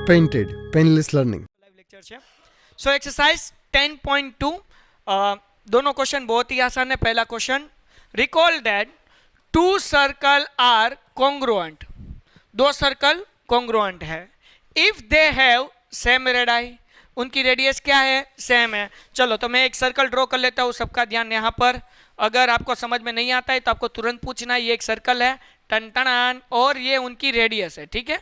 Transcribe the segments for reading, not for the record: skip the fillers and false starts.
painted, painless learning. Live lecture છે. So exercise 10.2 दोनों question बहुत ही आसान है. पहला question, recall that two circle are congruent. दो सर्कल कॉन्ग्रुएंट है. If they have same radius, उनकी रेडियस क्या है, सेम है. चलो तो मैं एक सर्कल ड्रॉ कर लेता हूँ. सबका ध्यान यहाँ पर. अगर आपको समझ में नहीं आता है तो आपको तुरंत पूछना है. ये एक सर्कल है, टन टन, और ये उनकी रेडियस है. ठीक है,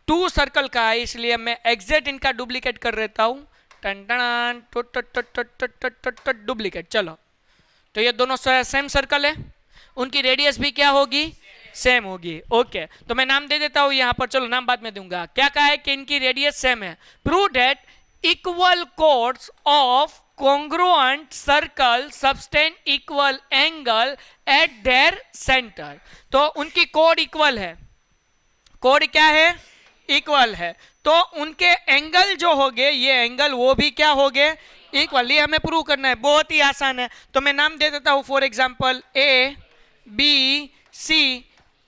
टू सर्कल का है इसलिए मैं एग्जैक्ट इनका डुप्लीकेट कर देता हूं. टन टन डुप्लीकेट. चलो तो ये दोनों सेम सर्कल है, उनकी रेडियस भी क्या होगी, सेम होगी. ओके, तो मैं नाम दे देता हूं यहां पर. चलो नाम बाद में दूंगा. क्या कहा है कि इनकी रेडियस सेम है. Prove that equal codes of congruent circle subtend equal angle eight their centre. तो उनकी कोड इक्वल है. कोड क्या है, इक्वल है. तो उनके एंगल जो होंगे, ये एंगल वो भी क्या होंगे, इक्वल. ये हमें प्रूव करना है. बहुत ही आसान है. तो मैं नाम दे देता हूं. For example A B C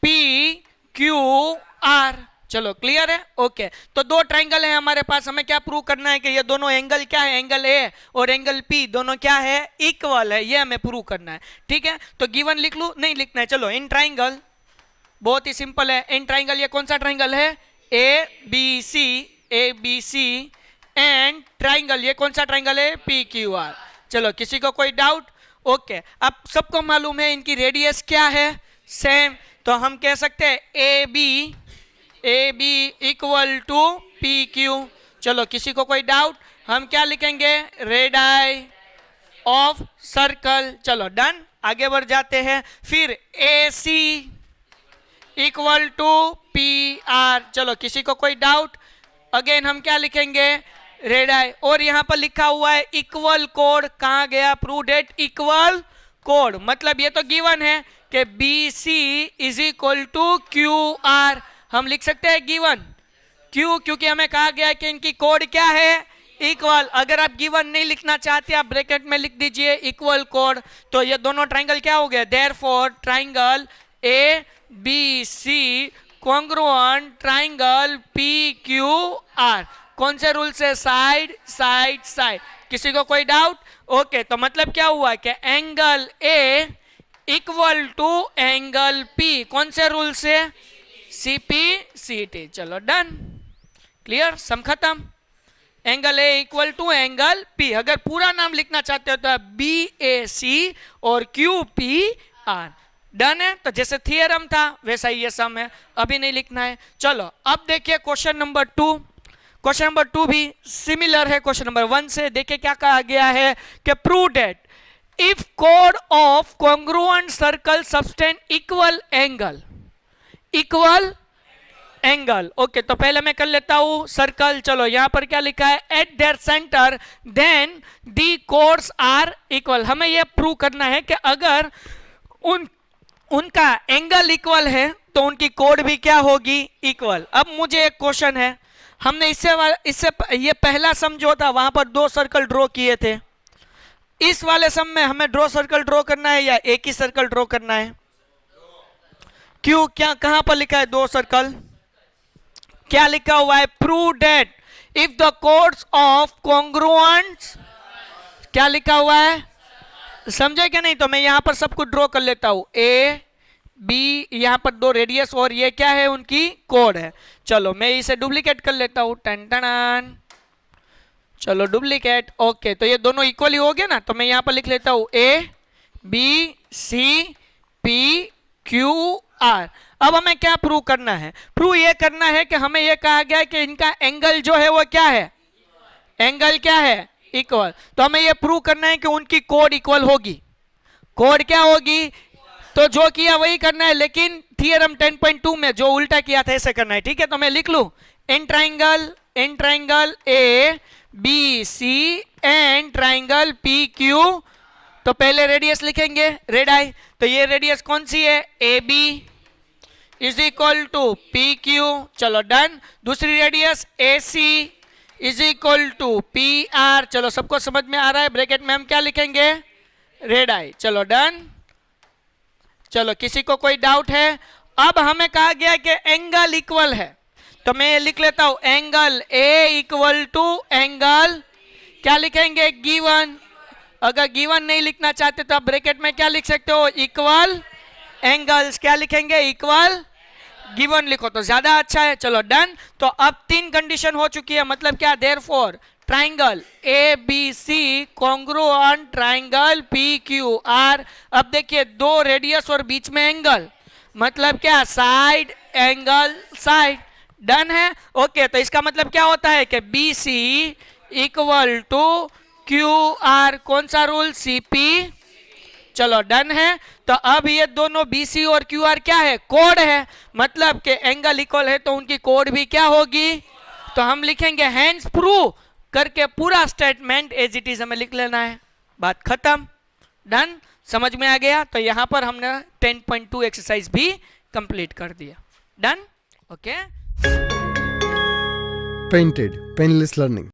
P Q R. चलो क्लियर है. ओके, तो दो ट्राइंगल है हमारे पास. हमें क्या प्रूव करना है कि ये दोनों एंगल क्या है, एंगल ए और एंगल पी दोनों क्या है, इक्वल है. ये हमें प्रूव करना है. ठीक है, तो गिवन लिख लूं, नहीं लिखना है. चलो इन ट्राइंगल, बहुत ही सिंपल है. इन ट्राइंगल ये कौन सा ट्राइंगल है, A B C and triangle ये कौन सा ट्राइंगल है, पी क्यू आर. चलो किसी को कोई डाउट. ओके, अब सबको मालूम है इनकी रेडियस क्या है, सेम. तो हम कह सकते हैं A B equal to P Q. चलो किसी को कोई डाउट, हम क्या लिखेंगे, रेडियस ऑफ सर्कल. चलो डन, आगे बढ़ जाते हैं. फिर A C equal to P R. चलो किसी को कोई डाउट, अगेन हम क्या लिखेंगे, रेडियस. और यहां पर लिखा हुआ है इक्वल कोड. कहां गया, प्रूव दैट इक्वल कोड. मतलब ये तो गिवन है कि B C is equal to Q R. हम लिख सकते हैं गिवन. क्यों, क्योंकि हमें कहा गया है कि इनकी कोड क्या है, इक्वल. अगर आप गिवन नहीं लिखना चाहते, आप ब्रैकेट में लिख दीजिए इक्वल कोड. तो ये दोनों ट्राइंगल क्या हो गए, therefore triangle A B C congruent triangle P Q R. कौन से रूल से, साइड साइड साइड. किसी को कोई डाउट. ओके, तो मतलब क्या हुआ कि angle A equal to angle P. कौन से रूल से, सी पी सी टी. चलो डन, क्लियर, सम खत्म. Angle A equal to angle P. अगर पूरा नाम लिखना चाहते हो तो बी ए सी और क्यू पी आर. डन है. तो जैसे थियरम था वैसा ही ये सम है, अभी नहीं लिखना है. चलो अब देखिए क्वेश्चन नंबर 2. क्वेश्चन नंबर 2 भी सिमिलर है क्वेश्चन नंबर 1 से. देखिए क्या कहा गया है कि prove that if code of congruent circle subtend equal angle. Equal angle. Okay, तो पहले मैं कर लेता हूं सर्कल. चलो यहां पर क्या लिखा है, at their centre then the chords are equal. हमें यह प्रूव करना है कि अगर उनका एंगल इक्वल है तो उनकी कोड भी क्या होगी, इक्वल. अब मुझे एक क्वेश्चन है. हमने इससे ये पहला सम जो था वहां पर दो सर्कल ड्रॉ किए थे. इस वाले सम में हमें दो सर्कल ड्रॉ करना है या एक ही सर्कल ड्रॉ करना है, क्यों, क्या, कहां पर लिखा है दो सर्कल, क्या लिखा हुआ है, prove that if the codes of congruent, क्या लिखा हुआ है, समझे क्या नहीं. तो मैं यहां पर सब कुछ ड्रॉ कर लेता हूं. ए बी, यहां पर दो रेडियस और ये क्या है, उनकी कोड है. चलो मैं इसे डुप्लीकेट कर लेता हूं. टन टन. चलो डुप्लीकेट. ओके, तो ये दोनों इक्वली हो गए ना. तो मैं यहां पर लिख लेता हूं A B C P Q R. अब हमें क्या प्रूव करना है, प्रूव ये करना है कि हमें ये कहा गया है कि इनका एंगल जो है वो क्या है, एंगल क्या है, इक्वल. तो हमें ये प्रूव करना है कि उनकी कोड इक्वल होगी. कोड क्या होगी, तो जो किया वही करना है, लेकिन थियरम 10.2 में जो उल्टा किया था ऐसे करना है. ठीक है, तो मैं लिख लूं इन triangle A B C and triangle P Q. तो पहले रेडियस लिखेंगे, रेडियस. तो ये रेडियस कौन सी है, A B is equal to P Q. चलो डन. दूसरी radius A C is equal to P R. चलो सबको समझ में आ रहा है. ब्रैकेट में हम क्या लिखेंगे, रेडियस. चलो डन. चलो किसी को कोई डाउट है. अब हमें कहा गया कि एंगल इक्वल है, तो मैं लिख लेता हूं angle A equal to angle, क्या लिखेंगे, गिवन। अगर गिवन नहीं लिखना चाहते तो आप ब्रैकेट में क्या लिख सकते हो, इक्वल एंगल्स, क्या लिखेंगे, इक्वल गिवन लिखो तो ज्यादा अच्छा है। चलो डन। तो अब 3 कंडीशन हो चुकी है, मतलब क्या, therefore triangle A B C congruent triangle P Q R. अब देखिए 2 रेडियस और बीच में एंगल, मतलब क्या, साइड एंगल साइड। डन है। ओके, तो इसका मतलब क्या होता है कि B C equal to Q R, कौन सा रूल, सीपी। चलो डन है। तो अब ये दोनों BC और QR क्या है, कोड है, मतलब कि एंगल इक्वल है तो उनकी कोड भी क्या होगी, तो हम लिखेंगे हेंस प्रूव करके पूरा स्टेटमेंट एज इट इज हमें लिख लेना है, बात खत्म। डन, समझ में आ गया। तो यहां पर हमने 10.2 एक्सरसाइज भी कंप्लीट कर दिया। Done, okay. Painted painless learning